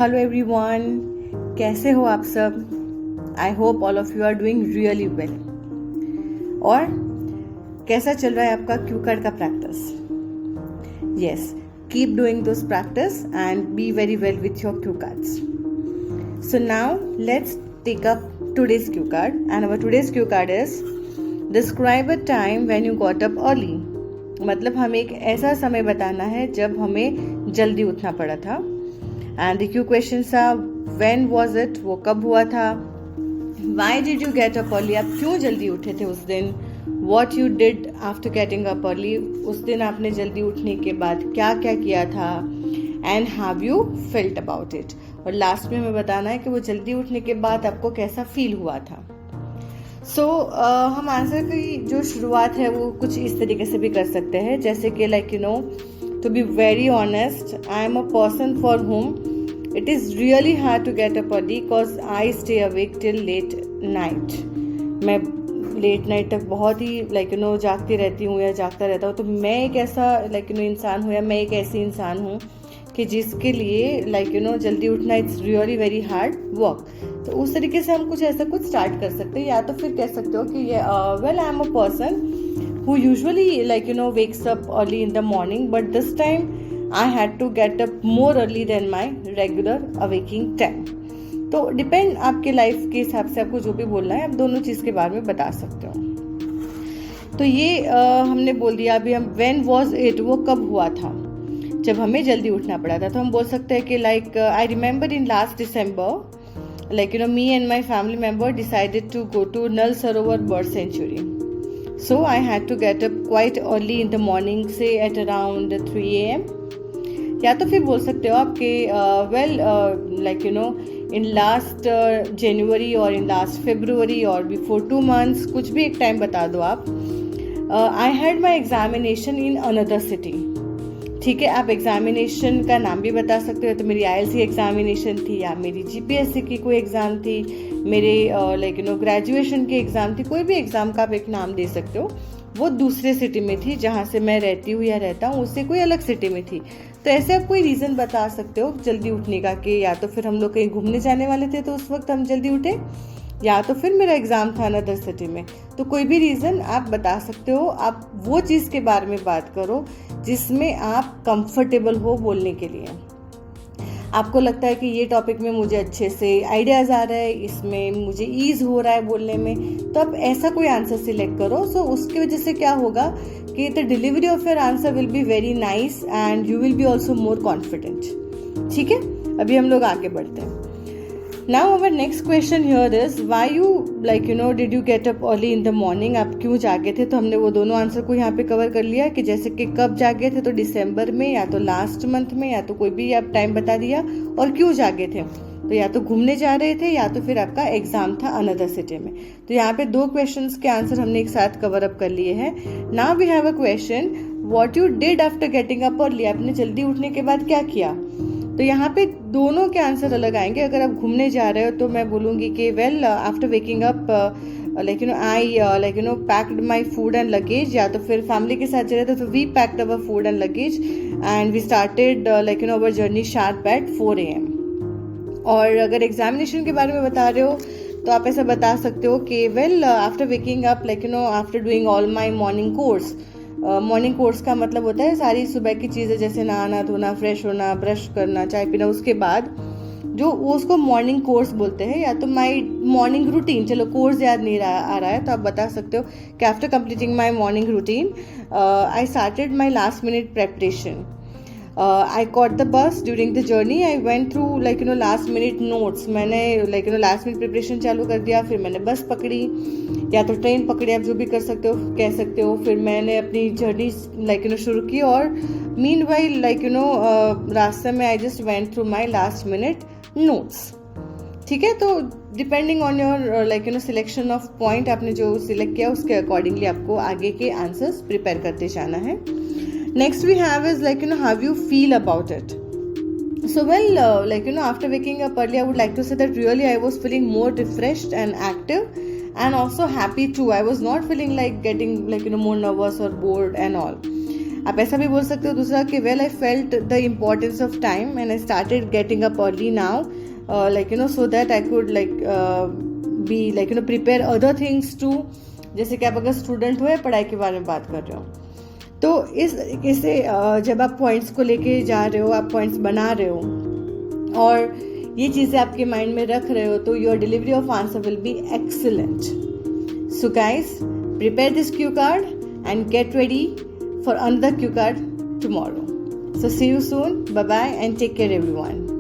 Hello everyone, कैसे हो आप सब? I hope all of you are doing really well. और कैसा चल रहा है आपका क्यू कार्ड का practice? Yes, keep doing this practice and be very well with your cue cards. So now let's take up today's cue card, and our today's cue card is describe a time when you got up early. मतलब हमें एक ऐसा समय बताना है जब हमें जल्दी उठना पड़ा था. And the few questions are when was it, वो कब हुआ था, why did you get up early, आप क्यों जल्दी उठे थे उस दिन, what you did after getting up early, उस दिन आपने जल्दी उठने के बाद क्या क्या किया था, and how you felt about it. और लास्ट में हमें बताना है कि वो जल्दी उठने के बाद आपको कैसा फील हुआ था. सो हम आंसर की जो शुरुआत है वो कुछ इस तरीके से भी कर सकते हैं, जैसे कि like to be very honest, I am a person for whom it is really hard to get up early because I stay awake till late night. मैं लेट नाइट तक बहुत ही जागती रहती हूँ या जागता रहता हूँ. तो मैं एक ऐसा इंसान हूँ, या मैं एक ऐसी इंसान हूँ कि जिसके लिए जल्दी उठना it's really very hard work. तो उस तरीके से हम कुछ स्टार्ट कर सकते हैं, या तो फिर कह सकते हो कि well I am a person who usually wakes up early in the morning, but this time I had to get up more early than my regular awaking time. तो डिपेंड आपके लाइफ के हिसाब से आपको जो भी बोलना है, आप दोनों चीज़ के बारे में बता सकते हो. तो ये हमने बोल दिया. अभी हम when was it, वो कब हुआ था जब हमें जल्दी उठना पड़ा था. तो हम बोल सकते हैं कि I remember in last December, me and my family member decided to go to Nal Sarovar Bird Sanctuary. So I had to get up quite early in the morning, say at around 3 a.m. या तो फिर बोल सकते हो आप कि in last January or in last February or before 2 months, कुछ भी एक टाइम बता दो आप. I had my examination in another city. ठीक है, आप एग्जामिनेशन का नाम भी बता सकते हो. तो मेरी IELTS एग्जामिनेशन थी, या मेरी GPSC की कोई एग्ज़ाम थी, मेरे ग्रेजुएशन की एग्ज़ाम थी, कोई भी एग्ज़ाम का आप एक नाम दे सकते हो. वो दूसरे सिटी में थी जहाँ से मैं रहती हूँ या रहता हूँ, उससे कोई अलग सिटी में थी. तो ऐसे आप कोई रीज़न बता सकते हो जल्दी उठने का, कि या तो फिर हम लोग कहीं घूमने जाने वाले थे तो उस वक्त हम जल्दी उठे, या तो फिर मेरा एग्ज़ाम था अनदर सिटी में. तो कोई भी रीज़न आप बता सकते हो. आप वो चीज़ के बारे में बात करो जिसमें आप कंफर्टेबल हो बोलने के लिए. आपको लगता है कि ये टॉपिक में मुझे अच्छे से आइडियाज़ आ रहा है, इसमें मुझे ईज़ हो रहा है बोलने में, तो आप ऐसा कोई आंसर सिलेक्ट करो. सो उसकी वजह से क्या होगा कि the delivery of your answer will be very nice and you will be also more confident. ठीक है, अभी हम लोग आगे बढ़ते हैं. Now our next question here is why you did you get up early in the morning. आप क्यों जागे थे? तो हमने वो दोनों आंसर को यहाँ पे कवर कर लिया, कि जैसे कि कब जागे थे, तो दिसंबर में, या तो लास्ट मंथ में, या तो कोई भी आप टाइम बता दिया. और क्यों जागे थे, तो या तो घूमने जा रहे थे, या तो फिर आपका एग्जाम था अनदर सिटी में. तो यहाँ पे 2 क्वेश्चंस के आंसर हमने एक साथ कवर अप कर लिए हैं. Now we have a question what you did after getting up early. आपने जल्दी उठने के बाद क्या किया? तो यहाँ पे दोनों के आंसर अलग आएंगे. अगर आप घूमने जा रहे हो तो मैं बोलूँगी कि well after waking up I packed my food and luggage. या तो फिर फैमिली के साथ जा रहे थे तो we packed our food and luggage and we started our journey sharp at 4 AM. और अगर एग्जामिनेशन के बारे में बता रहे हो तो आप ऐसा बता सकते हो कि well after waking up after doing all my morning course. Morning course का मतलब होता है सारी सुबह की चीज़ें, जैसे नहाना धोना, फ्रेश होना, ब्रश करना, चाय पीना. उसके बाद जो उसको मॉर्निंग कोर्स बोलते हैं, या तो माई मॉर्निंग रूटीन. चलो कोर्स याद नहीं आ रहा है तो आप बता सकते हो कि after completing my morning routine I started my last minute preparation. I caught the bus during the journey. I went through last minute notes. मैंने last minute preparation चालू कर दिया. फिर मैंने बस पकड़ी या तो ट्रेन पकड़ी, आप जो भी कर सकते हो कह सकते हो. फिर मैंने अपनी जर्नी शुरू की. और meanwhile रास्ते में I just went through my last minute notes. ठीक है, तो depending on your selection of point, आपने जो सिलेक्ट किया उसके अकॉर्डिंगली आपको आगे के आंसर्स प्रिपेयर करते जाना है. Next we have is how you feel about it. So well after waking up early, I would like to say that really I was feeling more refreshed and active and also happy too. I was not feeling like getting more nervous or bored and all. आप ऐसा भी बोल सकते हो दूसरा कि well I felt the importance of time and I started getting up early now so that I could be prepare other things too. जैसे कि आप अगर स्टूडेंट हो या पढ़ाई के बारे में बात कर रहे हो, तो इस तरीके से जब आप पॉइंट्स को लेके जा रहे हो, आप पॉइंट्स बना रहे हो और ये चीज़ें आपके माइंड में रख रहे हो, तो your delivery of answer will be excellent. So guys, prepare this cue card and get ready for another cue card tomorrow. So see you soon. Bye bye and take care everyone.